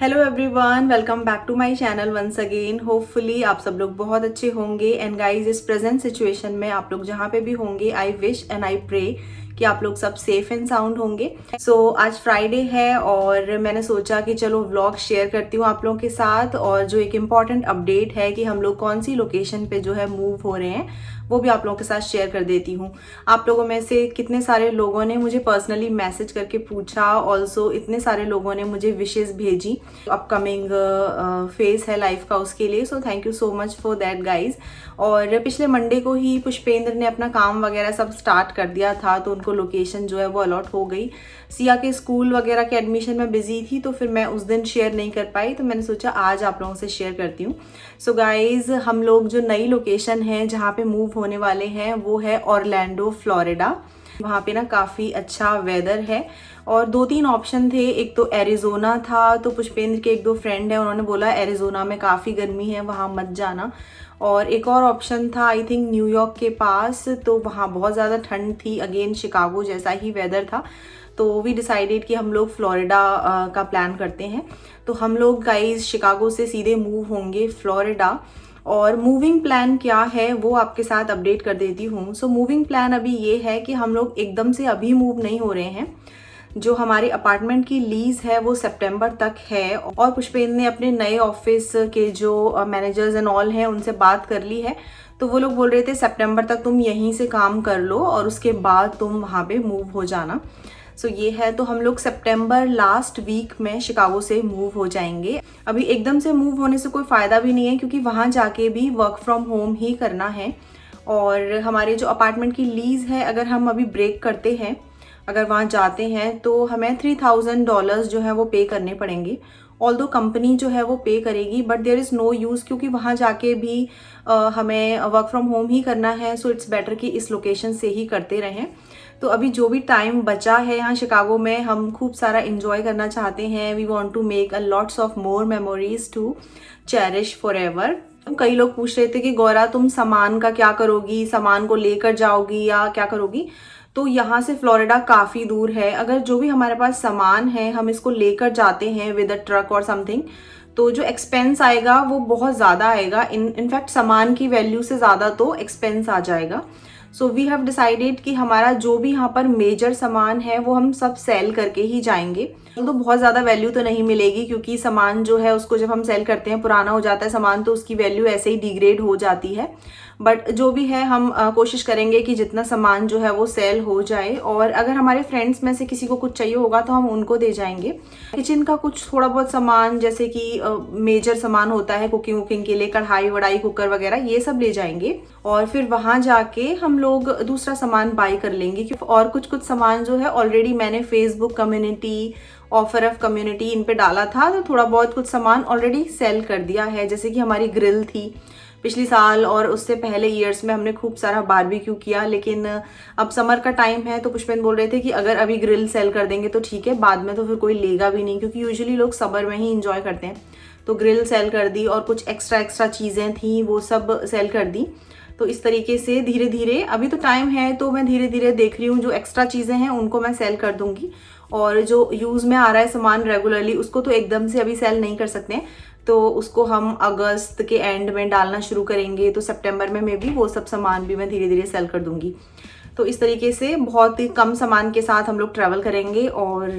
Hello everyone, welcome back to my channel once again. Hopefully आप सब लोग बहुत अच्छे होंगे एंड गाइस, इस प्रेजेंट सिचुएशन में आप लोग जहाँ पे भी होंगे, I wish and I pray कि आप लोग सब सेफ एंड साउंड होंगे। सो आज फ्राइडे है और मैंने सोचा कि चलो व्लॉग शेयर करती हूँ आप लोगों के साथ। और जो एक इम्पॉर्टेंट अपडेट है कि हम लोग कौन सी लोकेशन पे जो है मूव हो रहे हैं, वो भी आप लोगों के साथ शेयर कर देती हूँ। आप लोगों में से कितने सारे लोगों ने मुझे पर्सनली मैसेज करके पूछा, ऑल्सो इतने सारे लोगों ने मुझे विशेस भेजी अपकमिंग फेज है लाइफ का, उसके लिए। So thank you so much for that guys. और पिछले मंडे को ही पुष्पेंद्र ने अपना काम वगैरह सब स्टार्ट कर दिया था, तो उनको लोकेशन जो है वो अलॉट हो गई। सिया के स्कूल वगैरह के एडमिशन में बिजी थी, तो फिर मैं उस दिन शेयर नहीं कर पाई, तो मैंने सोचा आज आप लोगों से शेयर करती हूँ। सो गाइज, हम लोग जो नई लोकेशन है जहाँ पे मूव होने वाले हैं वो है ऑरलैंडो, फ्लोरिडा। वहाँ पे ना काफ़ी अच्छा वेदर है और 2-3 ऑप्शन थे। एक तो एरिजोना था, तो पुष्पेंद्र के एक दो फ्रेंड है, उन्होंने बोला एरिजोना में काफ़ी गर्मी है, वहाँ मत जाना। और एक और ऑप्शन था आई थिंक न्यूयॉर्क के पास, तो वहाँ बहुत ज़्यादा ठंड थी, अगेन शिकागो जैसा ही वेदर था। तो वी डिसाइडेड कि हम लोग फ्लोरिडा का प्लान करते हैं। तो हम लोग गाइज शिकागो से सीधे मूव होंगे फ्लोरिडा। और मूविंग प्लान क्या है वो आपके साथ अपडेट कर देती हूँ। सो मूविंग प्लान अभी ये है कि हम लोग एकदम से अभी मूव नहीं हो रहे हैं। जो हमारे अपार्टमेंट की लीज है वो सितंबर तक है, और पुष्पेंद्र ने अपने नए ऑफिस के जो मैनेजर्स एंड ऑल हैं उनसे बात कर ली है। तो वो लोग बोल रहे थे सितंबर तक तुम यहीं से काम कर लो और उसके बाद तुम वहाँ पे मूव हो जाना। सो ये है, तो हम लोग सितंबर लास्ट वीक में शिकागो से मूव हो जाएंगे। अभी एकदम से मूव होने से कोई फ़ायदा भी नहीं है, क्योंकि वहाँ जाके भी वर्क फ्रॉम होम ही करना है। और हमारे जो अपार्टमेंट की लीज़ है, अगर हम अभी ब्रेक करते हैं, अगर वहाँ जाते हैं, तो हमें $3000 जो है वो पे करने पड़ेंगे। ऑल्दो कंपनी जो है वो पे करेगी, but there is no use, क्योंकि वहाँ जाके भी हमें वर्क फ्रॉम होम ही करना है। सो इट्स बेटर कि इस लोकेशन से ही करते रहें। तो अभी जो भी टाइम बचा है यहाँ शिकागो में, हम खूब सारा इंजॉय करना चाहते हैं। We want to make a lots of more memories to cherish forever. कई लोग पूछ रहे थे कि गौरा तुम सामान का क्या करोगी, सामान को लेकर जाओगी या क्या करोगी। तो यहाँ से फ्लोरिडा काफ़ी दूर है। अगर जो भी हमारे पास सामान है हम इसको लेकर जाते हैं विद अ ट्रक और समथिंग, तो जो एक्सपेंस आएगा वो बहुत ज़्यादा आएगा। इनफैक्ट सामान की वैल्यू से ज़्यादा तो एक्सपेंस आ जाएगा। सो वी हैव डिसाइडेड कि हमारा जो भी यहाँ पर मेजर सामान है वो हम सब सेल करके ही जाएंगे। तो बहुत ज़्यादा वैल्यू तो नहीं मिलेगी, क्योंकि सामान जो है उसको जब हम सेल करते हैं, पुराना हो जाता है सामान, तो उसकी वैल्यू ऐसे ही डिग्रेड हो जाती है। बट जो भी है हम कोशिश करेंगे कि जितना सामान जो है वो सेल हो जाए। और अगर हमारे फ्रेंड्स में से किसी को कुछ चाहिए होगा तो हम उनको दे जाएंगे। किचन का कुछ थोड़ा बहुत सामान, जैसे कि मेजर सामान होता है कुकिंग वुकिंग के लिए, कढ़ाई वढ़ाई, कुकर वगैरह, ये सब ले जाएंगे। और फिर वहाँ जाके हम लोग दूसरा सामान बाई कर लेंगे। और कुछ कुछ सामान जो है ऑलरेडी मैंने Facebook community, offer of community, इन पे डाला था, तो थोड़ा बहुत कुछ सामान ऑलरेडी सेल कर दिया है। जैसे कि हमारी ग्रिल थी पिछली साल, और उससे पहले ईयर्स में हमने खूब सारा बारबेक्यू किया। लेकिन अब समर का टाइम है, तो पुष्पेंद्र बोल रहे थे कि अगर अभी ग्रिल सेल कर देंगे तो ठीक है, बाद में तो फिर कोई लेगा भी नहीं, क्योंकि यूजुअली लोग समर में ही इंजॉय करते हैं। तो ग्रिल सेल कर दी, और कुछ एक्स्ट्रा चीज़ें थी वो सब सेल कर दी। तो इस तरीके से धीरे धीरे, अभी तो टाइम है तो मैं धीरे धीरे देख रही हूँ, जो एक्स्ट्रा चीज़ें हैं उनको मैं सेल कर दूंगी। और जो यूज़ में आ रहा है सामान रेगुलरली, उसको तो एकदम से अभी सेल नहीं कर सकते हैं, तो उसको हम अगस्त के एंड में डालना शुरू करेंगे। तो सितंबर में मे बी वो सब सामान भी मैं धीरे धीरे सेल कर दूंगी। तो इस तरीके से बहुत ही कम सामान के साथ हम लोग ट्रैवल करेंगे। और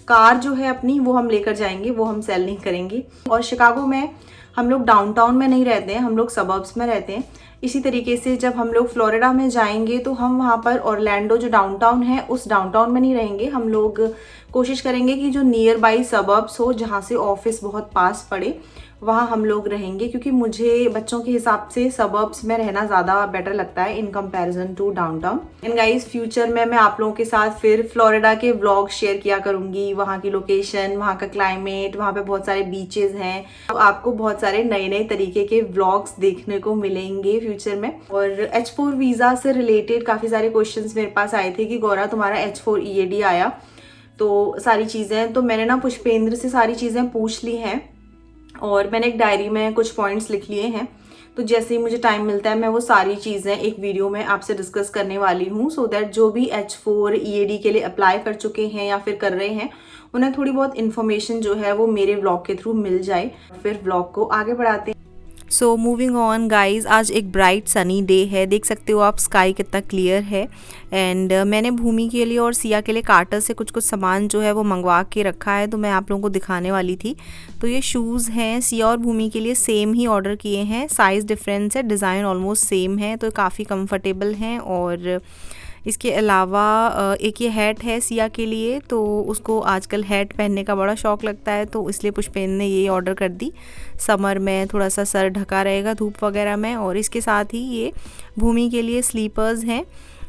कार जो है अपनी वो हम लेकर जाएंगे, वो हम सेल नहीं करेंगे। और शिकागो में हम लोग डाउनटाउन में नहीं रहते हैं, हम लोग सबर्ब्स में रहते हैं। इसी तरीके से जब हम लोग फ्लोरिडा में जाएंगे तो हम वहाँ पर ऑरलैंडो जो डाउनटाउन है उस डाउनटाउन में नहीं रहेंगे। हम लोग कोशिश करेंगे कि जो नियर बाई सबर्ब्स हो, जहाँ से ऑफिस बहुत पास पड़े, वहाँ हम लोग रहेंगे। क्योंकि मुझे बच्चों के हिसाब से सबर्ब्स में रहना ज़्यादा बेटर लगता है in comparison to downtown. And guys, future में मैं आप लोगों के साथ फिर फ्लोरिडा के व्लॉग शेयर किया करूँगी, वहाँ की लोकेशन, वहाँ का क्लाइमेट, वहाँ पे बहुत सारे बीचेस हैं। तो आपको बहुत सारे नए नए तरीके के व्लॉग्स देखने को मिलेंगे फ्यूचर में। और H4 वीज़ा से रिलेटेड काफ़ी सारे क्वेश्चंस मेरे पास आए थे कि गौरा तुम्हारा H4 EAD आया, तो सारी चीज़ें, तो मैंने ना पुष्पेंद्र से सारी चीज़ें पूछ ली हैं और मैंने एक डायरी में कुछ पॉइंट्स लिख लिए हैं। तो जैसे ही मुझे टाइम मिलता है मैं वो सारी चीज़ें एक वीडियो में आपसे डिस्कस करने वाली हूँ, सो दैट जो भी H4 EAD के लिए अप्लाई कर चुके हैं या फिर कर रहे हैं उन्हें थोड़ी बहुत इन्फॉर्मेशन जो है वो मेरे व्लॉग के थ्रू मिल जाए। फिर व्लॉग को आगे बढ़ाते हैं। सो मूविंग ऑन गाइज, आज एक ब्राइट सनी डे है, देख सकते हो आप स्काई कितना क्लियर है। एंड मैंने भूमि के लिए और सिया के लिए कार्टर से कुछ कुछ सामान जो है वो मंगवा के रखा है, तो मैं आप लोगों को दिखाने वाली थी। तो ये शूज़ हैं, सिया और भूमि के लिए सेम ही ऑर्डर किए हैं, साइज़ डिफरेंस है, डिज़ाइन ऑलमोस्ट सेम है, तो काफ़ी कंफर्टेबल हैं। और इसके अलावा एक ये हैट है सिया के लिए, तो उसको आजकल हैट पहनने का बड़ा शौक़ लगता है, तो इसलिए पुष्पेंद्र ने ये ऑर्डर कर दी। समर में थोड़ा सा सर ढका रहेगा धूप वगैरह में। और इसके साथ ही ये भूमि के लिए स्लीपर्स हैं,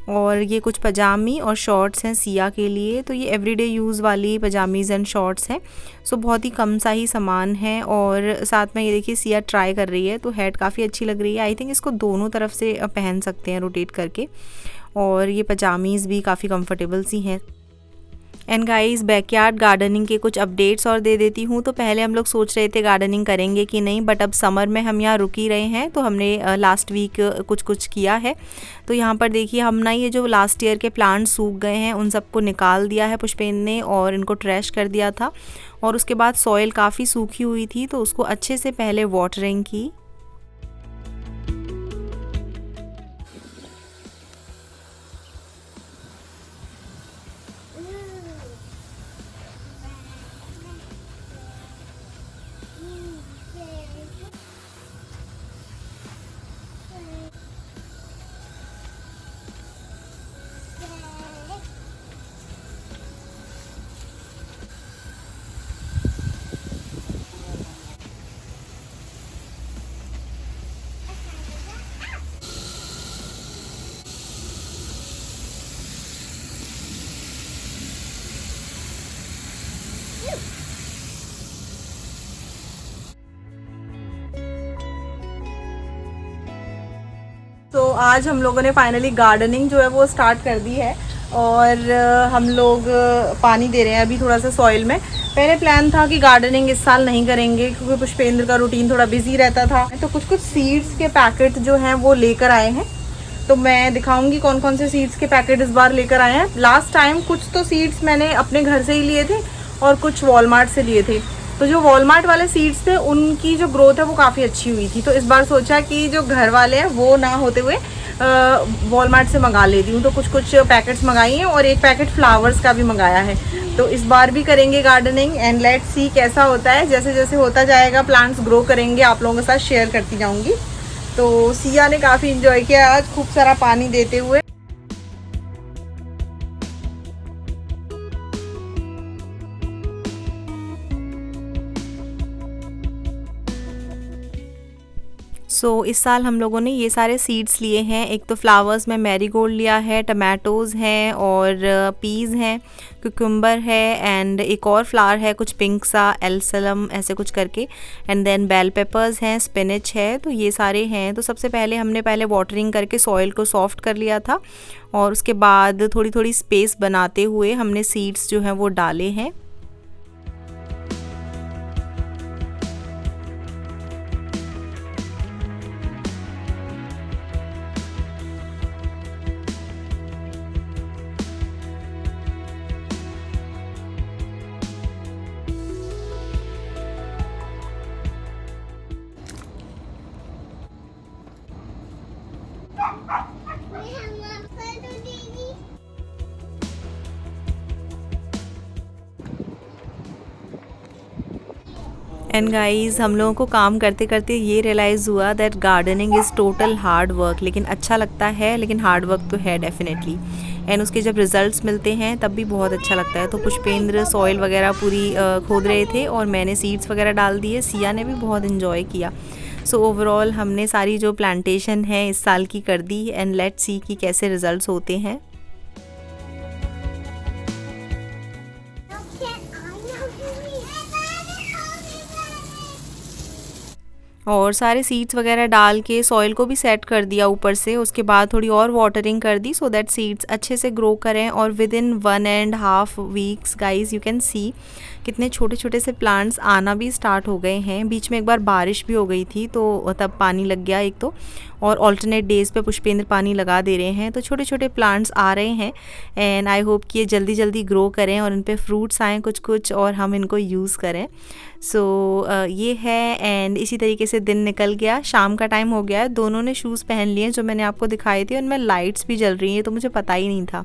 और ये कुछ पजामी और शॉर्ट्स हैं सिया के लिए। तो ये एवरीडे यूज़ वाली पजामीज़ एंड शॉर्ट्स हैं। सो बहुत ही कम सा ही सामान है। और साथ में ये देखिए सिया ट्राई कर रही है, तो हैट काफ़ी अच्छी लग रही है। आई थिंक इसको दोनों तरफ से पहन सकते हैं रोटेट करके। और ये पजामीज़ भी काफ़ी कंफर्टेबल सी हैं। एंड गाइस, बैकयार्ड गार्डनिंग के कुछ अपडेट्स और दे देती हूँ। तो पहले हम लोग सोच रहे थे गार्डनिंग करेंगे कि नहीं, बट अब समर में हम यहाँ रुक ही रहे हैं, तो हमने लास्ट वीक कुछ किया है। तो यहाँ पर देखिए हम ना ये जो लास्ट ईयर के प्लांट्स सूख गए हैं उन सबको निकाल दिया है पुष्पेंद्र ने, और इनको ट्रैश कर दिया था। और उसके बाद सॉइल काफ़ी सूखी हुई थी, तो उसको अच्छे से पहले वाटरिंग की। तो आज हम लोगों ने फाइनली गार्डनिंग जो है वो स्टार्ट कर दी है, और हम लोग पानी दे रहे हैं अभी थोड़ा सा सॉइल में। पहले प्लान था कि गार्डनिंग इस साल नहीं करेंगे क्योंकि पुष्पेंद्र का रूटीन थोड़ा बिजी रहता था। तो कुछ सीड्स के पैकेट जो हैं वो लेकर आए हैं, तो मैं दिखाऊंगी कौन कौन से सीड्स के पैकेट इस बार लेकर आए हैं। लास्ट टाइम कुछ तो सीड्स मैंने अपने घर से ही लिए थे और कुछ वॉलमार्ट से लिए थे। तो जो वॉलमार्ट वाले सीड्स थे उनकी जो ग्रोथ है वो काफ़ी अच्छी हुई थी, तो इस बार सोचा कि जो घर वाले हैं वो ना होते हुए वॉलमार्ट से मंगा लेती हूँ। तो कुछ पैकेट्स मंगाई हैं, और एक पैकेट फ्लावर्स का भी मंगाया है। तो इस बार भी करेंगे गार्डनिंग, एंड लेट्स सी कैसा होता है। जैसे जैसे होता जाएगा प्लांट्स ग्रो करेंगे, आप लोगों के साथ शेयर करती जाऊँगी। तो सिया ने काफ़ी इंजॉय किया आज, खूब सारा पानी देते हुए। इस साल हम लोगों ने ये सारे सीड्स लिए हैं। एक तो फ्लावर्स में मैरीगोल्ड लिया है, टमाटोज़ हैं, और पीज़ हैं, कुकुम्बर है, एंड एक और फ्लावर है कुछ पिंक सा, एल्सलम ऐसे कुछ करके, एंड देन बेल पेपर्स हैं, स्पिनच है। तो ये सारे हैं। तो सबसे पहले हमने वाटरिंग करके सॉइल को सॉफ्ट कर लिया था, और उसके बाद थोड़ी थोड़ी स्पेस बनाते हुए हमने सीड्स जो हैं वो डाले हैं। एंड गाइज़, हम लोगों को काम करते करते ये रियलाइज़ हुआ that gardening is total hard work. लेकिन अच्छा लगता है, लेकिन हार्ड वर्क तो है डेफिनेटली। एंड उसके जब रिज़ल्ट्स मिलते हैं तब भी बहुत अच्छा लगता है। तो पुष्पेंद्र सॉइल वगैरह पूरी खोद रहे थे, और मैंने सीड्स वगैरह डाल दिए। सिया ने भी बहुत इन्जॉय किया। सो ओवरऑल हमने सारी जो प्लांटेशन है इस साल की कर दी, एंड लेट्स सी कि कैसे रिज़ल्ट्स होते हैं। और सारे सीड्स वगैरह डाल के सॉइल को भी सेट कर दिया ऊपर से। उसके बाद थोड़ी और वाटरिंग कर दी सो दैट सीड्स अच्छे से ग्रो करें। और with in 1.5 weeks guys you can see कितने छोटे छोटे से प्लांट्स आना भी स्टार्ट हो गए हैं। बीच में एक बार बारिश भी हो गई थी तो तब पानी लग गया एक तो, और ऑल्टरनेट डेज़ पे पुष्पेंद्र पानी लगा दे रहे हैं, तो छोटे छोटे प्लांट्स आ रहे हैं। एंड आई होप कि ये जल्दी जल्दी ग्रो करें और इन पे फ्रूट्स आएँ कुछ कुछ और हम इनको यूज़ करें। सो ये है। एंड इसी तरीके से दिन निकल गया, शाम का टाइम हो गया है। दोनों ने शूज़ पहन लिए जो मैंने आपको दिखाए थे, उनमें लाइट्स भी जल रही हैं तो मुझे पता ही नहीं था।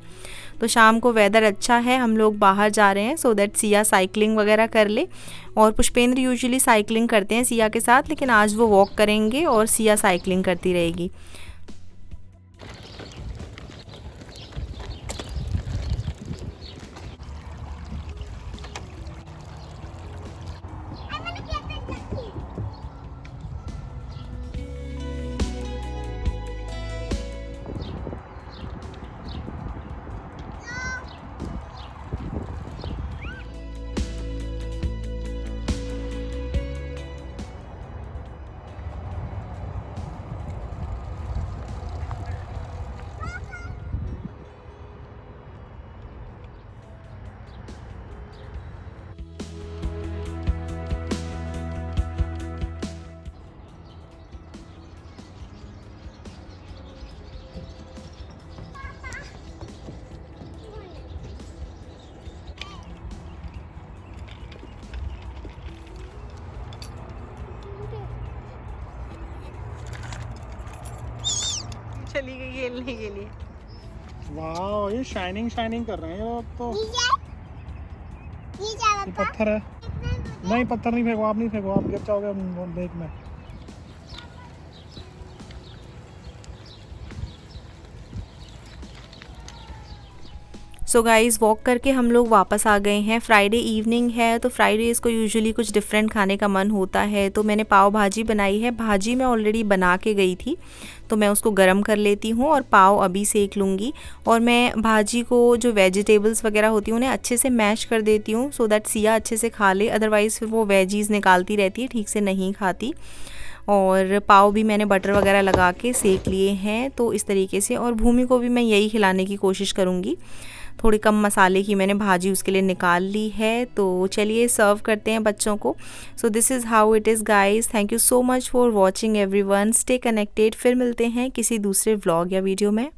तो शाम को वेदर अच्छा है, हम लोग बाहर जा रहे हैं सो दैट सिया साइकिलिंग वगैरह कर ले। और पुष्पेंद्र यूजुअली साइकिलिंग करते हैं सिया के साथ, लेकिन आज वो वॉक करेंगे और सिया साइकिलिंग करती रहेगी। चली गई खेलने के लिए। वाह, ये शाइनिंग शाइनिंग कर रहे हैं तो। ये पत्थर है। नहीं, पत्थर नहीं फेंको, आप नहीं फेंको, आप गिर जाओगे लेक में। सो गाइज़ वॉक करके हम लोग वापस आ गए हैं। फ्राइडे इवनिंग है तो फ्राइडेज़ को यूजुअली कुछ डिफरेंट खाने का मन होता है, तो मैंने पाव भाजी बनाई है। भाजी मैं ऑलरेडी बना के गई थी तो मैं उसको गरम कर लेती हूँ और पाव अभी सेक लूँगी। और मैं भाजी को जो वेजिटेबल्स वगैरह होती हैं उन्हें अच्छे से मैश कर देती हूँ सो दैट सिया अच्छे से खा ले, अदरवाइज़ फिर वो वेजीज़ निकालती रहती है, ठीक से नहीं खाती। और पाव भी मैंने बटर वगैरह लगा के सेक लिए हैं तो इस तरीके से। और भूमि को भी मैं यही खिलाने की कोशिश करूँगी। थोड़ी कम मसाले की मैंने भाजी उसके लिए निकाल ली है। तो चलिए सर्व करते हैं बच्चों को। So this is how it is guys. Thank you so much for watching everyone. Stay connected. फिर मिलते हैं किसी दूसरे व्लॉग या वीडियो में।